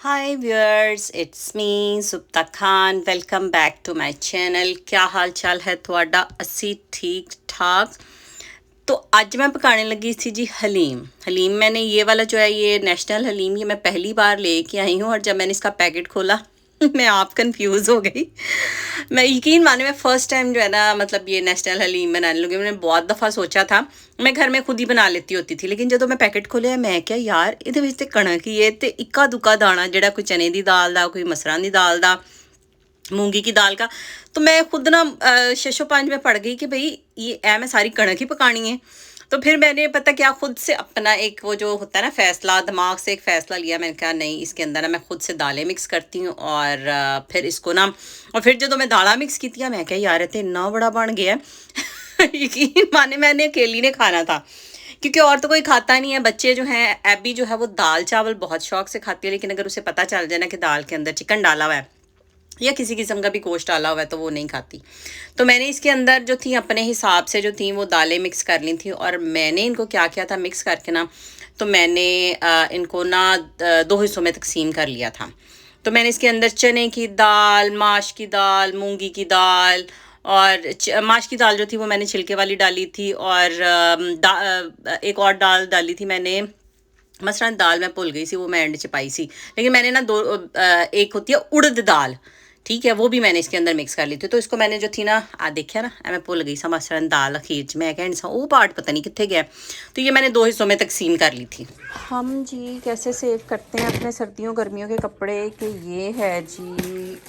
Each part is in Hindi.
Hi viewers, it's me Supta Khan. Welcome back to my channel. क्या हाल चाल है ਤੁਹਾਡਾ? ਅਸੀਂ ठीक ठाक। तो आज मैं पकाने लगी थी जी हलीम। मैंने ये वाला जो है, ये नेशनल हलीम, ये मैं पहली बार लेके आई हूँ। और जब मैंने इसका पैकेट खोला मैं आप कंफ्यूज हो गई। मैं यकीन माने, मैं फर्स्ट टाइम जो है ना, मतलब ये नेशनल हलीम बनाने लगी। मैंने बहुत दफ़ा सोचा था मैं घर में खुद ही बना लेती होती थी, लेकिन जो मैं पैकेट खोलिया मैं क्या यार, ਇਹਦੇ ਵਿੱਚ ਤੇ ਕਣਕ ਹੀ ਹੈ ਤੇ ਇੱਕਾ ਦੁੱਕਾ ਦਾਣਾ ਜਿਹੜਾ कोई चने की दाल ਦਾ, कोई मसरां की दाल ਦਾ, मूंगी की दाल का। तो मैं खुद ना 605 में पड़ गई कि भाई ये मैं सारी कणक ही पकानी है। तो फिर मैंने पता क्या, खुद से अपना एक वो जो होता है ना फैसला, दिमाग से एक फ़ैसला लिया। मैंने कहा नहीं, इसके अंदर ना मैं खुद से दालें मिक्स करती हूँ। और फिर इसको ना, और फिर जो मैं दाला मिक्स की थी, मैं क्या यार ये तो इतना बड़ा बन गया है। यकीन माने, मैंने अकेली ने खाना था क्योंकि और तो कोई खाता नहीं है। बच्चे जो हैं, एबी जो है वो दाल चावल बहुत शौक से खाती है, लेकिन अगर उसे पता चल जाए ना कि दाल के अंदर चिकन डाला हुआ है या किसी किस्म का भी गोश्त डाला हुआ है तो वो नहीं खाती। तो मैंने इसके अंदर जो थी अपने हिसाब से जो थी वो दालें मिक्स कर ली थी। और मैंने इनको क्या किया था मिक्स करके ना, तो मैंने इनको ना दो हिस्सों में तकसीम कर लिया था। तो मैंने इसके अंदर चने की दाल, माश की दाल, मूंगी की दाल, और माश की दाल जो थी वो मैंने छिलके वाली डाली थी। और एक और दाल डाली थी मैंने, मसरन दाल मैं भूल गई सी, वो मैं एंड च पाई सी। लेकिन मैंने ना एक होती है उड़द दाल, ठीक है, वो भी मैंने इसके अंदर मिक्स कर ली थी। तो इसको मैंने जो थी ना, देखा ना, मैं भूल गई सा मसरन दाल अखीर च, मैं कहनी सा वो पार्ट पता नहीं कितने गया। तो ये मैंने दो हिस्सों में तकसीम कर ली थी। हम जी कैसे सेव करते हैं अपने सर्दियों गर्मियों के कपड़े, कि ये है जी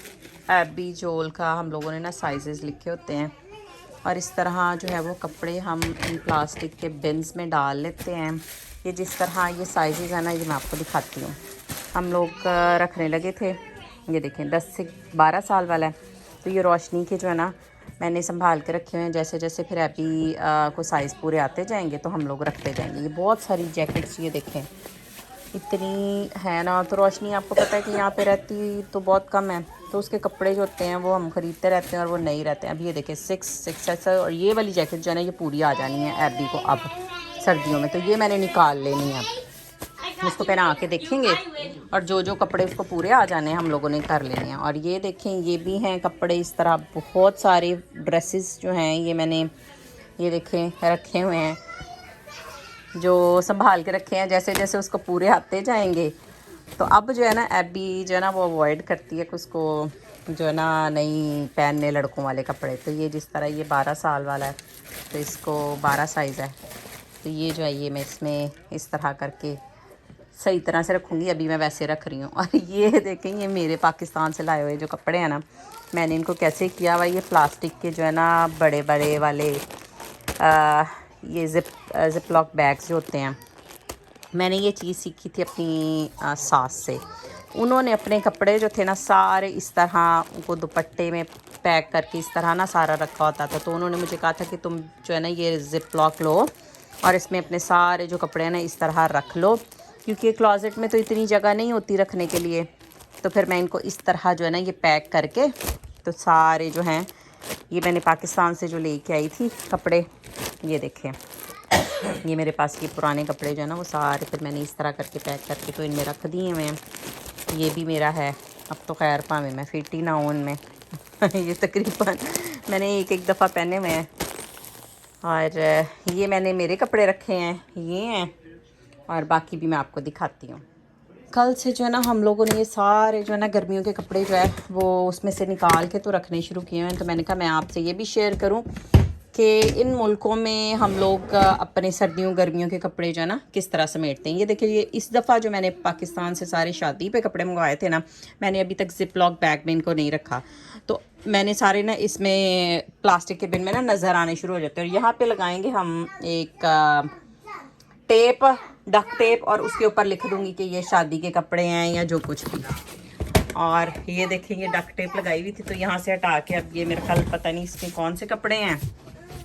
एबी जोल का, हम लोगों ने ना साइजेस लिखे होते हैं। और इस तरह जो है वो कपड़े हम इन प्लास्टिक के बिन्स में डाल लेते हैं। ये जिस तरह ये साइज़ है ना, ये मैं आपको दिखाती हूँ। हम लोग रखने लगे थे, ये देखें 10 से 12 साल वाला है। तो ये रोशनी के जो है ना, मैंने संभाल के रखे हुए हैं। जैसे जैसे फिर अभी को साइज़ पूरे आते जाएंगे तो हम लोग रखते जाएंगे। ये बहुत सारी जैकेट्स, ये देखें इतनी है ना। तो रोशनी आपको पता है कि यहाँ पे रहती तो बहुत कम है, तो उसके कपड़े जो होते हैं वो हम ख़रीदते रहते हैं और वो नहीं रहते हैं। अभी ये देखें 6 ऐसा। और ये वाली जैकेट जो है ना, ये पूरी आ जानी है एबी को अब सर्दियों में। तो ये मैंने निकाल लेनी है, उसको पहना के देखेंगे। और जो जो कपड़े उसको पूरे आ जाने हैं हम लोगों ने कर लेने हैं। और ये देखें, ये भी हैं कपड़े इस तरह, बहुत सारे ड्रेसेस जो हैं ये मैंने, ये देखें रखे हुए हैं, जो संभाल के रखे हैं। जैसे जैसे उसको पूरे आते जाएंगे तो अब जो है ना, एबी जो है ना वो अवॉइड करती है कि उसको जो है ना नहीं पहनने लड़कों वाले कपड़े। तो ये जिस तरह ये 12 साल वाला है तो इसको 12 साइज़ है। तो ये जो है ये मैं इसमें इस तरह करके सही तरह से रखूँगी। अभी मैं वैसे रख रही हूँ। और ये देखें, ये मेरे पाकिस्तान से लाए हुए जो कपड़े हैं ना, मैंने इनको कैसे किया हुआ, ये प्लास्टिक के जो है ना बड़े बड़े वाले ये ज़िप लॉक बैग्स जो होते हैं। मैंने ये चीज़ सीखी थी अपनी सास से। उन्होंने अपने कपड़े जो थे ना सारे इस तरह उनको दुपट्टे में पैक करके इस तरह ना सारा रखा होता था। तो उन्होंने मुझे कहा था कि तुम जो है ना ये ज़िप लॉक लो और इसमें अपने सारे जो कपड़े हैं ना इस तरह रख लो, क्योंकि क्लोज़ेट में तो इतनी जगह नहीं होती रखने के लिए। तो फिर मैं इनको इस तरह जो है ना ये पैक करके, तो सारे जो हैं ये मैंने पाकिस्तान से जो लेके आई थी कपड़े, ये देखें ये मेरे पास ये पुराने कपड़े जो है ना वो सारे फिर मैंने इस तरह करके पैक करके तो इनमें रख दिए हुए हैं। ये भी मेरा है। अब तो खैर भावें मैं फिट ही ना हूँ इनमें ये तकरीबन मैंने एक एक दफ़ा पहने हुए हैं। और ये मैंने मेरे कपड़े रखे हैं, ये हैं, और बाकी भी मैं आपको दिखाती हूँ। कल से जो है ना हम लोगों ने ये सारे जो है ना गर्मियों के कपड़े जो है वो उसमें से निकाल के तो रखने शुरू किए हैं। तो मैंने कहा मैं आपसे ये भी शेयर करूं कि इन मुल्कों में हम लोग अपने सर्दियों गर्मियों के कपड़े जो है ना किस तरह समेटते हैं। ये देखिए, ये इस दफ़ा जो मैंने पाकिस्तान से सारे शादी पे कपड़े मंगवाए थे ना, मैंने अभी तक ज़िप लॉक बैग में इनको नहीं रखा। तो मैंने सारे ना इसमें प्लास्टिक के बिन में ना नज़र आने शुरू हो जाते हैं। और यहाँ पर लगाएँगे हम एक टेप, डक टेप, और उसके ऊपर लिख दूंगी कि ये शादी के कपड़े हैं या जो कुछ भी। और ये देखेंगे डक टेप लगाई हुई थी, तो यहाँ से हटा के अब ये मेरे ख्याल पता नहीं इसके कौन से कपड़े हैं,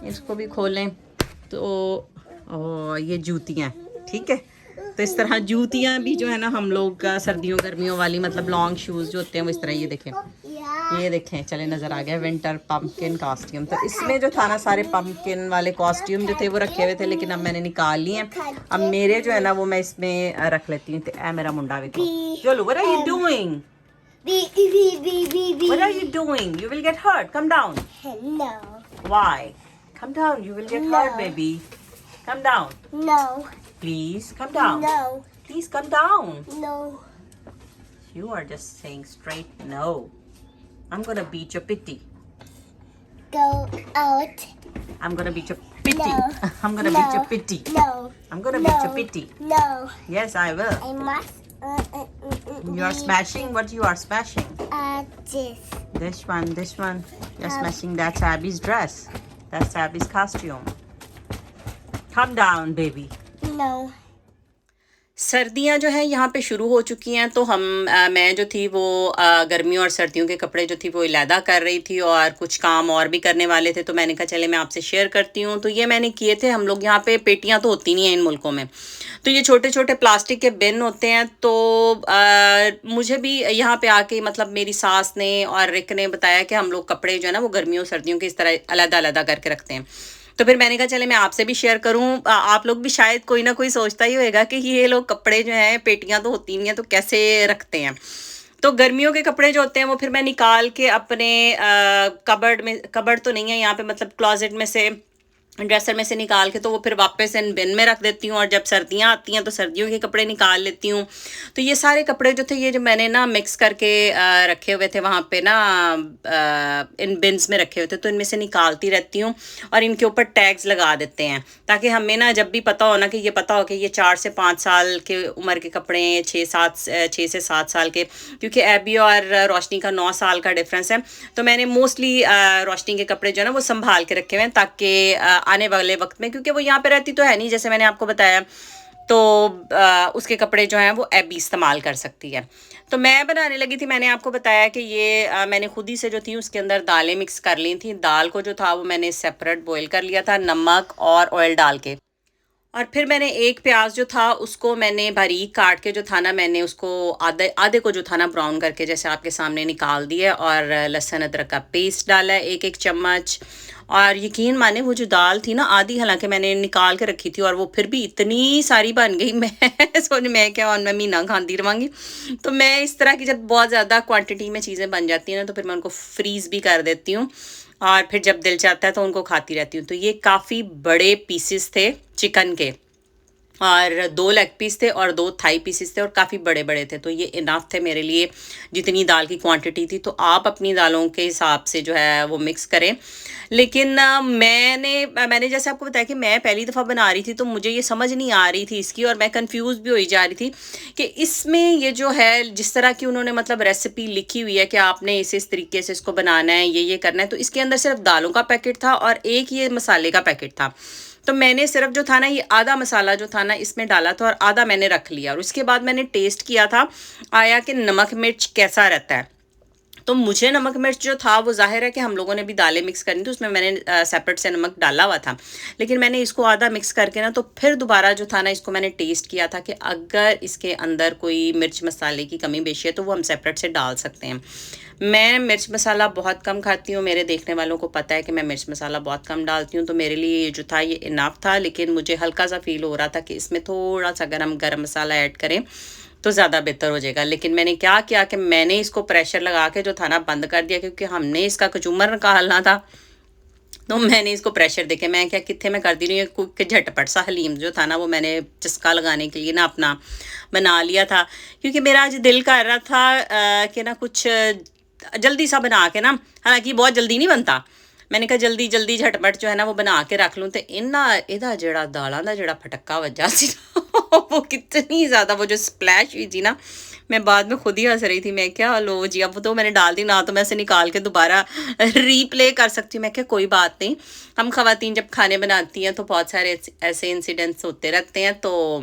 इसको भी खोलें तो ये जूतियाँ, ठीक है। तो इस तरह जूतियाँ भी जो है ना हम लोग सर्दियों गर्मियों वाली, मतलब लॉन्ग शूज़ जो होते हैं वो इस तरह, ये देखें ये देखें, चले नज़र आ गया विंटर पम्पकिन कॉस्ट्यूम। तो इसमें जो था ना सारे पम्पकिन वाले कॉस्ट्यूम जो थे वो रखे हुए थे, लेकिन अब मैंने निकाल लिए हैं। अब मेरे जो है ना वो मैं इसमें रख लेती हूँ। तो ए मेरा मुंडा देखो, चलो, what are you doing? What are you doing? You will get hurt. Come down. No. Why? Come down. You will get hurt, baby. Come down. No. Please, come down. No. Please, come down. No. You are just saying straight no. I'm gonna beat your pitty. Go out. I'm gonna beat your pitty. No. I'm gonna beat your pitty. No. I'm gonna No. beat your pitty. No. Yes, I will. I must. You are smashing. What you are smashing? This. This one. This one. You're smashing. That's Abby's dress. That's Abby's costume. Come down, baby. No. सर्दियां जो है यहाँ पे शुरू हो चुकी हैं, तो मैं जो थी वो गर्मियों और सर्दियों के कपड़े जो थी वो इलादा कर रही थी, और कुछ काम और भी करने वाले थे। तो मैंने कहा चले मैं आपसे शेयर करती हूँ। तो ये मैंने किए थे। हम लोग यहाँ पे पेटियाँ तो होती नहीं हैं इन मुल्कों में, तो ये छोटे छोटे प्लास्टिक के बिन होते हैं। तो मुझे भी यहाँ पे आके मतलब मेरी सास ने और रिक ने बताया कि हम लोग कपड़े जो है ना वो गर्मियों सर्दियों के इस तरह अलग अलग करके रखते हैं। तो फिर मैंने कहा चले मैं आपसे भी शेयर करूं। आप लोग भी शायद कोई ना कोई सोचता ही होगा कि ये लोग कपड़े जो हैं, पेटियां तो होती नहीं हैं तो कैसे रखते हैं। तो गर्मियों के कपड़े जो होते हैं वो फिर मैं निकाल के अपने कबर्ड तो नहीं है यहाँ पे, मतलब क्लोजेट में से, ड्रेसर में से निकाल के तो वो फिर वापस इन बिन में रख देती हूँ। और जब सर्दियाँ आती हैं तो सर्दियों के कपड़े निकाल लेती हूँ। तो ये सारे कपड़े जो थे ये जो मैंने ना मिक्स करके रखे हुए थे वहाँ पे ना, इन बिन्स में रखे हुए थे, तो इनमें से निकालती रहती हूँ और इनके ऊपर टैग्स लगा देते हैं, ताकि हमें ना जब भी पता हो ना कि ये पता हो कि ये 4 से 5 साल के उम्र के कपड़े हैं, 6 से 7 साल के, क्योंकि एबी और रोशनी का 9 साल का डिफरेंस है। तो मैंने मोस्टली रोशनी के कपड़े जो है ना वो संभाल के रखे हुए हैं, ताकि आने वाले वक्त में, क्योंकि वो यहाँ पे रहती तो है नहीं जैसे मैंने आपको बताया, तो उसके कपड़े जो हैं वो एबी इस्तेमाल कर सकती है। तो मैं बनाने लगी थी, मैंने आपको बताया कि ये मैंने खुद ही से जो थी उसके अंदर दालें मिक्स कर ली थी। दाल को जो था वो मैंने सेपरेट बॉईल कर लिया था नमक और ऑयल डाल के, और फिर मैंने एक प्याज जो था उसको मैंने बारीक काट के जो था ना मैंने उसको आधे को जो था ना ब्राउन करके जैसे आपके सामने निकाल दिया, और लहसुन अदरक का पेस्ट डाला है 1 चम्मच। और यकीन माने वो जो दाल थी ना आधी हालांकि मैंने निकाल के रखी थी, और वो फिर भी इतनी सारी बन गई। मैं सोच मैं क्या और मैं महीना खाती रवांगी। तो मैं इस तरह की जब बहुत ज़्यादा क्वांटिटी में चीज़ें बन जाती हैं ना तो फिर मैं उनको फ्रीज़ भी कर देती हूँ, और फिर जब दिल चाहता है तो उनको खाती रहती हूँ। तो ये काफ़ी बड़े पीसेस थे चिकन के, और 2 लेग पीस थे और 2 थाई पीसेस थे, और काफ़ी बड़े बड़े थे। तो ये इनफ थे मेरे लिए जितनी दाल की क्वांटिटी थी। तो आप अपनी दालों के हिसाब से जो है वो मिक्स करें। लेकिन मैंने जैसे आपको बताया कि मैं पहली दफ़ा बना रही थी तो मुझे ये समझ नहीं आ रही थी इसकी, और मैं कंफ्यूज भी हुई जा रही थी कि इसमें ये जो है जिस तरह की उन्होंने मतलब रेसिपी लिखी हुई है कि आपने इस तरीके से इसको बनाना है, ये करना है, तो इसके अंदर सिर्फ दालों का पैकेट था और एक ये मसाले का पैकेट था। तो मैंने सिर्फ जो था ना ये आधा मसाला जो था ना इसमें डाला था और आधा मैंने रख लिया, और उसके बाद मैंने टेस्ट किया था आया कि नमक मिर्च कैसा रहता है। तो मुझे नमक मिर्च जो था वो जाहिर है कि हम लोगों ने भी दालें मिक्स करनी थी, उसमें मैंने सेपरेट से नमक डाला हुआ था, लेकिन मैंने इसको आधा मिक्स करके ना तो फिर दोबारा जो था ना इसको मैंने टेस्ट किया था कि अगर इसके अंदर कोई मिर्च मसाले की कमी बेशी है तो वो हम सेपरेट से डाल सकते हैं। मैं मिर्च मसाला बहुत कम खाती हूँ, मेरे देखने वालों को पता है कि मैं मिर्च मसाला बहुत कम डालती हूँ, तो मेरे लिए जो था ये इनफ था। लेकिन मुझे हल्का सा फील हो रहा था कि इसमें थोड़ा सा अगर हम गर्म मसाला ऐड करें तो ज़्यादा बेहतर हो जाएगा। लेकिन मैंने क्या किया कि मैंने इसको प्रेशर लगा के जो था ना बंद कर दिया, क्योंकि हमने इसका कचूमर निकालना था। तो मैंने इसको प्रेशर देके मैं क्या कितने में कर दी रही हूँ कि झटपट सा हलीम जो था ना वो मैंने चस्का लगाने के लिए ना अपना बना लिया था, क्योंकि मेरा आज दिल कर रहा था कि ना कुछ जल्दी सा बना के ना, हालांकि बहुत जल्दी नहीं बनता, मैंने कहा जल्दी जल्दी झटपट जो है ना वो बना के रख लूँ। तो इदा जड़ा दालों का जड़ा फटक्का वजा सी वो कितनी ज़्यादा वो जो स्प्लैश हुई थी ना, मैं बाद में खुद ही हंस रही थी। मैं क्या लो जी अब तो मैंने डाल दी ना, तो मैं इसे निकाल के दोबारा रीप्ले कर सकती हूँ। मैं क्या कोई बात नहीं, हम ख़वातीन जब खाने बनाती हैं तो बहुत सारे ऐसे इंसिडेंट्स होते रहते हैं, तो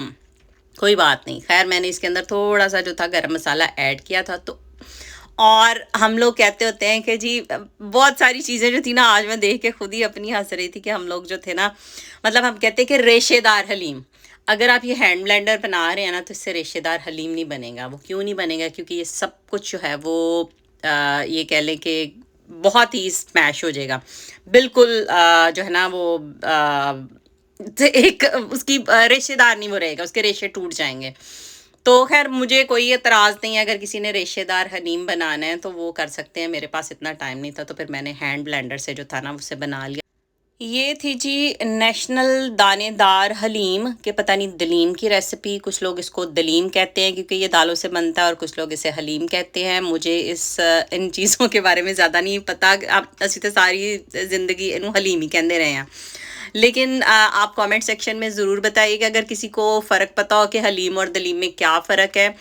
कोई बात नहीं। खैर मैंने इसके अंदर थोड़ा सा जो था गरम मसाला ऐड किया था। तो और हम लोग कहते होते हैं कि जी बहुत सारी चीज़ें जो थी ना आज मैं देख के खुद ही अपनी हंस रही थी कि हम लोग जो थे ना मतलब हम कहते हैं कि रेशेदार हलीम, अगर आप ये हैंड ब्लेंडर बना रहे हैं ना तो इससे रेशेदार हलीम नहीं बनेगा। वो क्यों नहीं बनेगा? क्योंकि ये सब कुछ जो है वो ये कह लें कि बहुत ही स्मैश हो जाएगा बिल्कुल। जो है ना वो एक उसकी रेशेदार नहीं वो रहेगा, उसके रेशे टूट जाएंगे। तो खैर मुझे कोई एतराज़ नहीं है, अगर किसी ने रेशेदार हलीम बनाना है तो वो कर सकते हैं। मेरे पास इतना टाइम नहीं था तो फिर मैंने हैंड ब्लेंडर से जो था ना उससे बना लिया। ये थी जी नेशनल दानेदार हलीम, के पता नहीं दलीम की रेसिपी। कुछ लोग इसको दलीम कहते हैं क्योंकि ये दालों से बनता है, और कुछ लोग इसे हलीम कहते हैं। मुझे इन चीज़ों के बारे में ज़्यादा नहीं पता। आप असी तो सारी ज़िंदगी इनू हलीम ही कहते रहे हैं। लेकिन आप कमेंट सेक्शन में ज़रूर बताइएगा अगर किसी को फ़र्क पता हो कि हलीम और दलीम में क्या फ़र्क है।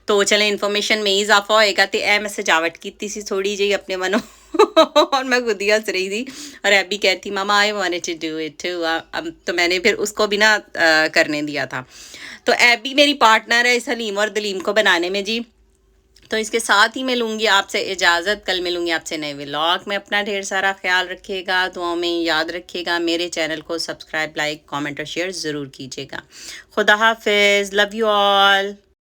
तो चलें इन्फॉर्मेशन में ही इजाफा होएगा। तो मैं सजावट की थी थोड़ी जी अपने मनो और मैं खुद ही हंस रही थी, और एबी कहती mama I wanted to do it too. तो मैंने फिर उसको भी ना करने दिया था। तो एबी मेरी पार्टनर है इस हलीम और दलीम को बनाने में जी। तो इसके साथ ही मैं लूँगी आपसे इजाज़त। कल मिलूँगी आपसे नए व्लॉग में। अपना ढेर सारा ख्याल रखिएगा, दुआओं में याद रखिएगा। मेरे चैनल को सब्सक्राइब, लाइक, कमेंट और शेयर ज़रूर कीजिएगा। खुदा हाफिज़, लव यू ऑल।